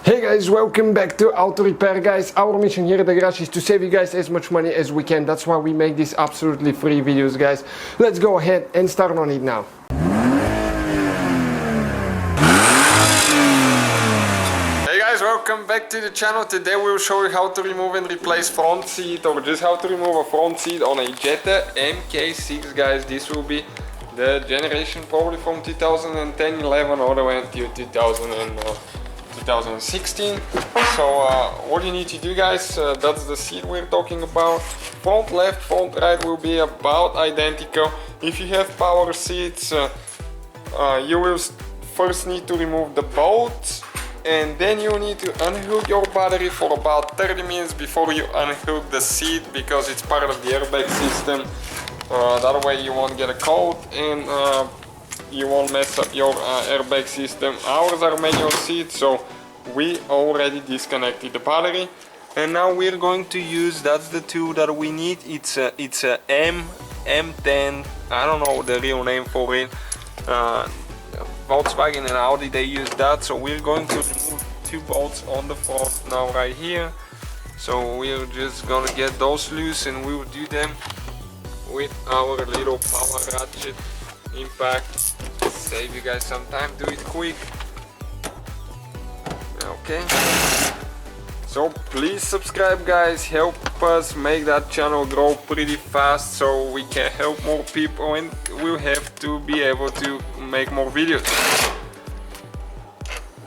Hey guys, welcome back to Auto Repair, guys. Our mission here at the garage is to save you guys as much money as we can. That's why we make these absolutely free videos, guys. Let's go ahead and start on it now. Hey guys, welcome back to the channel. Today we'll show you how to remove and replace front seat, or just how to remove a front seat on a Jetta MK6, guys. This will be the generation probably from 2010-11 all the way until 2016. So what you need to do, guys, that's the seat we're talking about. Front left, front right will be about identical. If you have power seats, you will first need to remove the bolt, and then you need to unhook your battery for about 30 minutes before you unhook the seat, because it's part of the airbag system. That way you won't get a cold and you won't mess up your airbag system. Ours are manual seats, so we already disconnected the battery, and now we're going to use, that's the tool that we need. It's a M10, I don't know the real name for it. Volkswagen and Audi, they use that. So we're going to remove two bolts on the front now right here. So we're just gonna get those loose, and we will do them with our little power ratchet impact. Save you guys some time, do it quick. Okay, so please subscribe, guys, help us make that channel grow pretty fast so we can help more people, and we'll have to be able to make more videos.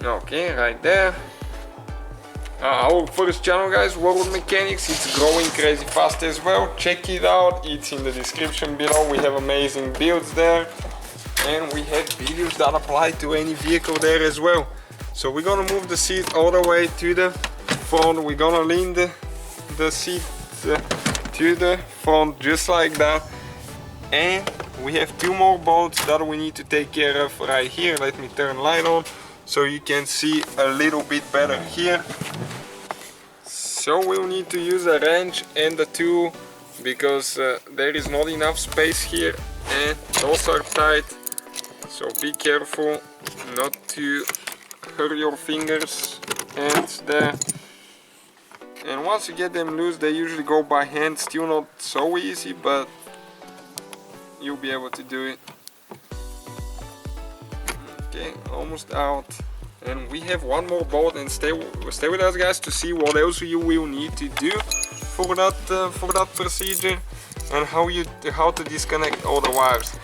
Okay, right there. Our first channel, guys, World Mechanics, it's growing crazy fast as well. Check it out, it's in the description below. We have amazing builds there, and we have videos that apply to any vehicle there as well. So we're gonna move the seat all the way to the front. We're gonna lean the seat to the front just like that, and we have two more bolts that we need to take care of right here. Let me turn the light on so you can see a little bit better here. So we'll need to use a wrench and a tool, because there is not enough space here and those are tight, so be careful not to hurt your fingers, hands there. And once you get them loose, they usually go by hand. Still not so easy, but you'll be able to do it. Okay, almost out. And we have one more bolt, and stay with us, guys, to see what else you will need to do for that procedure, and how to disconnect all the wires.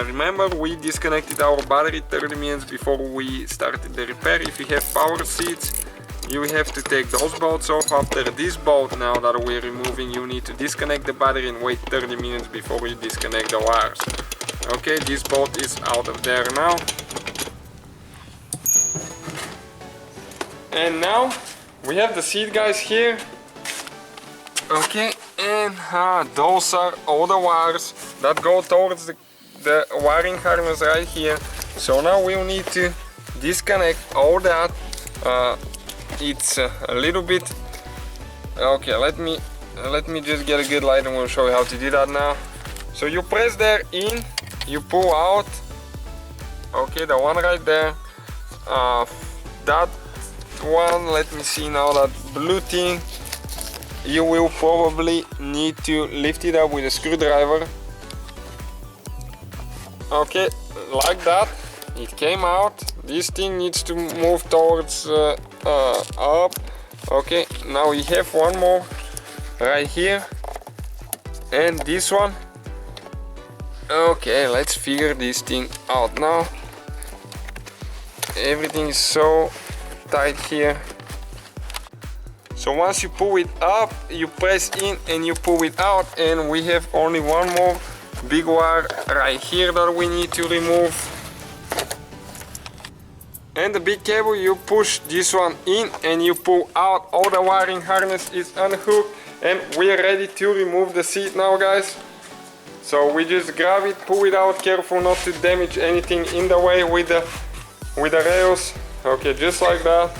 Remember, we disconnected our battery 30 minutes before we started the repair. If you have power seats, you have to take those bolts off. After this bolt now that we're removing, you need to disconnect the battery and wait 30 minutes before you disconnect the wires. Okay, this bolt is out of there now. And now we have the seat, guys, here. Okay, and those are all the wires that go towards the wiring harness right here. So now we'll need to disconnect all that. It's a little bit, okay, let me just get a good light and we'll show you how to do that now. So you press there in, you pull out, okay, the one right there, that one, let me see now, that blue thing, you will probably need to lift it up with a screwdriver. Okay, like that, it came out. This thing needs to move towards up. Okay, now we have one more right here, and this one. Okay, let's figure this thing out now. Everything is so tight here. So once you pull it up, you press in and you pull it out, and we have only one more big wire right here that we need to remove. And the big cable, you push this one in and you pull out. All the wiring harness is unhooked, and we are ready to remove the seat now, guys. So we just grab it, pull it out, careful not to damage anything in the way with the rails. Okay, just like that.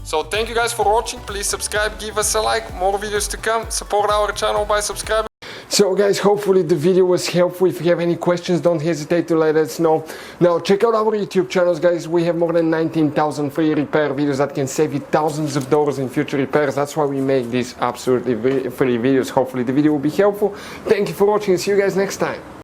So thank you guys for watching. Please subscribe, give us a like, more videos to come. Support our channel by subscribing. So guys, hopefully the video was helpful. If you have any questions, don't hesitate to let us know. Now check out our YouTube channels, guys. We have more than 19,000 free repair videos that can save you thousands of dollars in future repairs. That's why we make these absolutely free videos. Hopefully the video will be helpful. Thank you for watching. See you guys next time.